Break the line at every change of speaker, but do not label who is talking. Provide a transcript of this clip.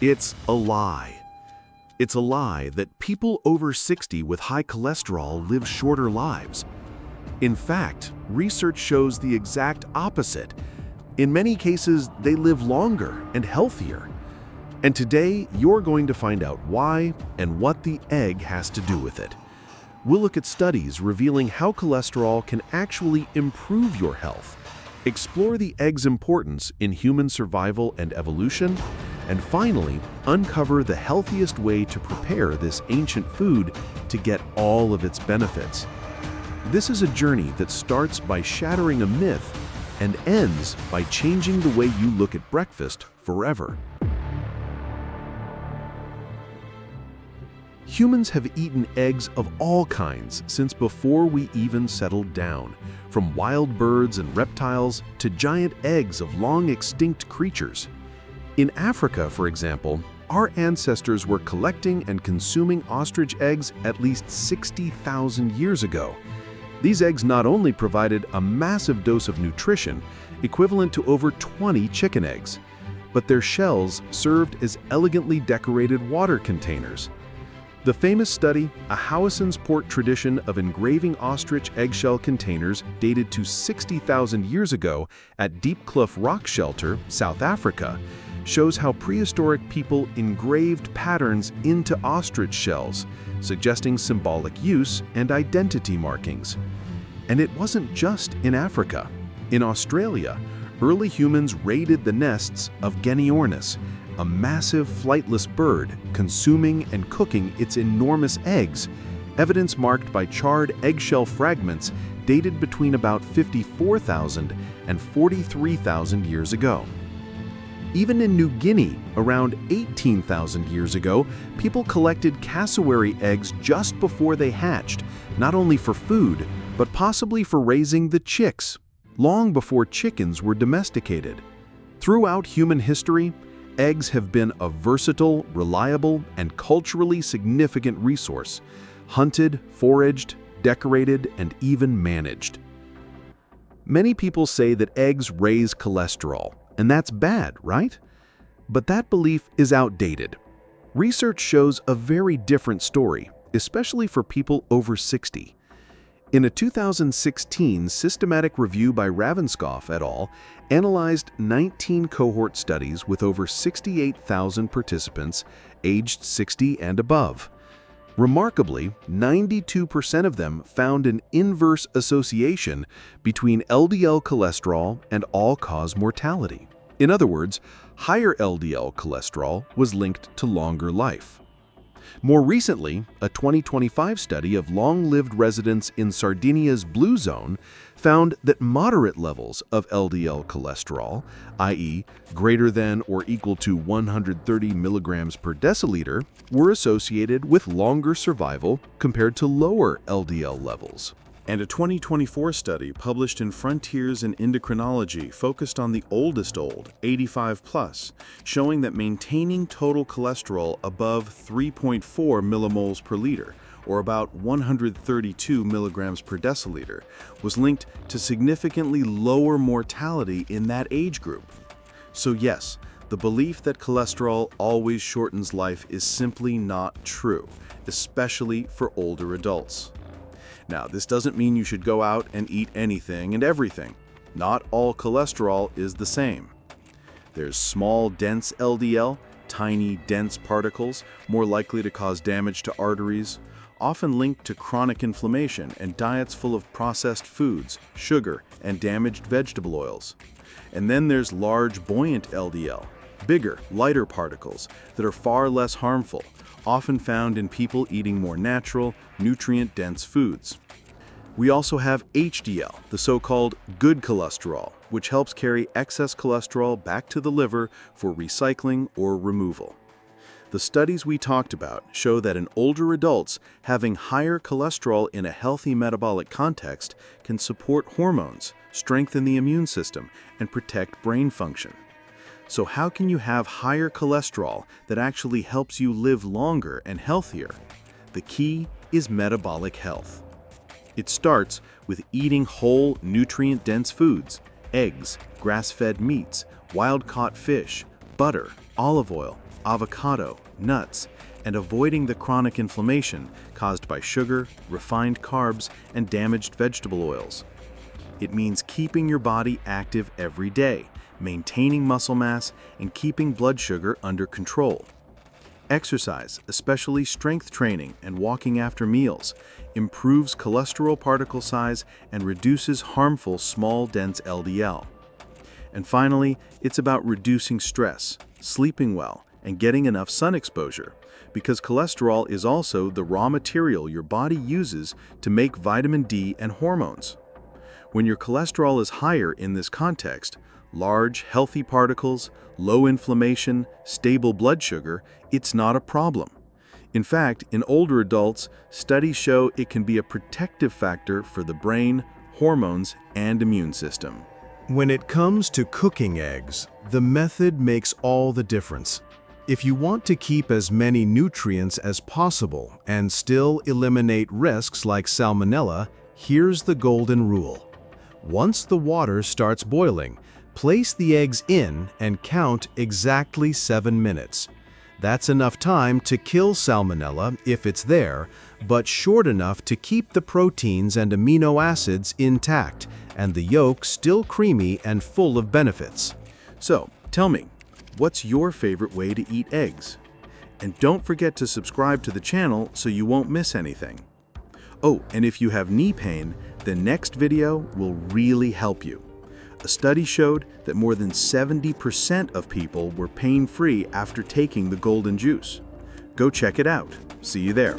It's a lie. It's a lie that people over 60 with high cholesterol live shorter lives. In fact, research shows the exact opposite. In many cases, they live longer and healthier. And today, you're going to find out why and what the egg has to do with it. We'll look at studies revealing how cholesterol can actually improve your health, explore the egg's importance in human survival and evolution, and finally, uncover the healthiest way to prepare this ancient food to get all of its benefits. This is a journey that starts by shattering a myth and ends by changing the way you look at breakfast forever. Humans have eaten eggs of all kinds since before we even settled down, from wild birds and reptiles to giant eggs of long-extinct creatures. In Africa, for example, our ancestors were collecting and consuming ostrich eggs at least 60,000 years ago. These eggs not only provided a massive dose of nutrition, equivalent to over 20 chicken eggs, but their shells served as elegantly decorated water containers. The famous study, A Howisson's Port Tradition of Engraving Ostrich Eggshell Containers, dated to 60,000 years ago at Diepkloof Rock Shelter, South Africa, shows how prehistoric people engraved patterns into ostrich shells, suggesting symbolic use and identity markings. And it wasn't just in Africa. In Australia, early humans raided the nests of Geniornis, a massive flightless bird, consuming and cooking its enormous eggs, evidence marked by charred eggshell fragments dated between about 54,000 and 43,000 years ago. Even in New Guinea, around 18,000 years ago, people collected cassowary eggs just before they hatched, not only for food, but possibly for raising the chicks, long before chickens were domesticated. Throughout human history, eggs have been a versatile, reliable, and culturally significant resource, hunted, foraged, decorated, and even managed. Many people say that eggs raise cholesterol, and that's bad, right? But that belief is outdated. Research shows a very different story, especially for people over 60. In a 2016 systematic review by Ravnskov et al., analyzed 19 cohort studies with over 68,000 participants aged 60 and above. Remarkably, 92% of them found an inverse association between LDL cholesterol and all-cause mortality. In other words, higher LDL cholesterol was linked to longer life. More recently, a 2025 study of long-lived residents in Sardinia's Blue Zone found that moderate levels of LDL cholesterol, i.e. greater than or equal to 130 milligrams per deciliter, were associated with longer survival compared to lower LDL levels. And a 2024 study published in Frontiers in Endocrinology focused on the oldest 85 plus, showing that maintaining total cholesterol above 3.4 millimoles per liter, or about 132 milligrams per deciliter, was linked to significantly lower mortality in that age group. So yes, the belief that cholesterol always shortens life is simply not true, especially for older adults. Now, this doesn't mean you should go out and eat anything and everything. Not all cholesterol is the same. There's small, dense LDL, tiny, dense particles, more likely to cause damage to arteries, often linked to chronic inflammation and diets full of processed foods, sugar, and damaged vegetable oils. And then there's large, buoyant LDL, bigger, lighter particles that are far less harmful, often found in people eating more natural, nutrient-dense foods. We also have HDL, the so-called good cholesterol, which helps carry excess cholesterol back to the liver for recycling or removal. The studies we talked about show that in older adults, having higher cholesterol in a healthy metabolic context can support hormones, strengthen the immune system, and protect brain function. So how can you have higher cholesterol that actually helps you live longer and healthier? The key is metabolic health. It starts with eating whole, nutrient-dense foods, eggs, grass-fed meats, wild-caught fish, butter, olive oil, avocado, nuts, and avoiding the chronic inflammation caused by sugar, refined carbs, and damaged vegetable oils. It means keeping your body active every day, maintaining muscle mass, and keeping blood sugar under control. Exercise, especially strength training and walking after meals, improves cholesterol particle size and reduces harmful small dense LDL. And finally, it's about reducing stress, sleeping well, and getting enough sun exposure, because cholesterol is also the raw material your body uses to make vitamin D and hormones. When your cholesterol is higher in this context, large, healthy particles, low inflammation, stable blood sugar, it's not a problem. In fact, in older adults, studies show it can be a protective factor for the brain, hormones, and immune system.
When it comes to cooking eggs, the method makes all the difference. If you want to keep as many nutrients as possible and still eliminate risks like salmonella, here's the golden rule. Once the water starts boiling, place the eggs in and count exactly 7 minutes. That's enough time to kill salmonella if it's there, but short enough to keep the proteins and amino acids intact and the yolk still creamy and full of benefits.
So, tell me, what's your favorite way to eat eggs? And don't forget to subscribe to the channel so you won't miss anything. Oh, and if you have knee pain, the next video will really help you. A study showed that more than 70% of people were pain-free after taking the golden juice. Go check it out. See you there.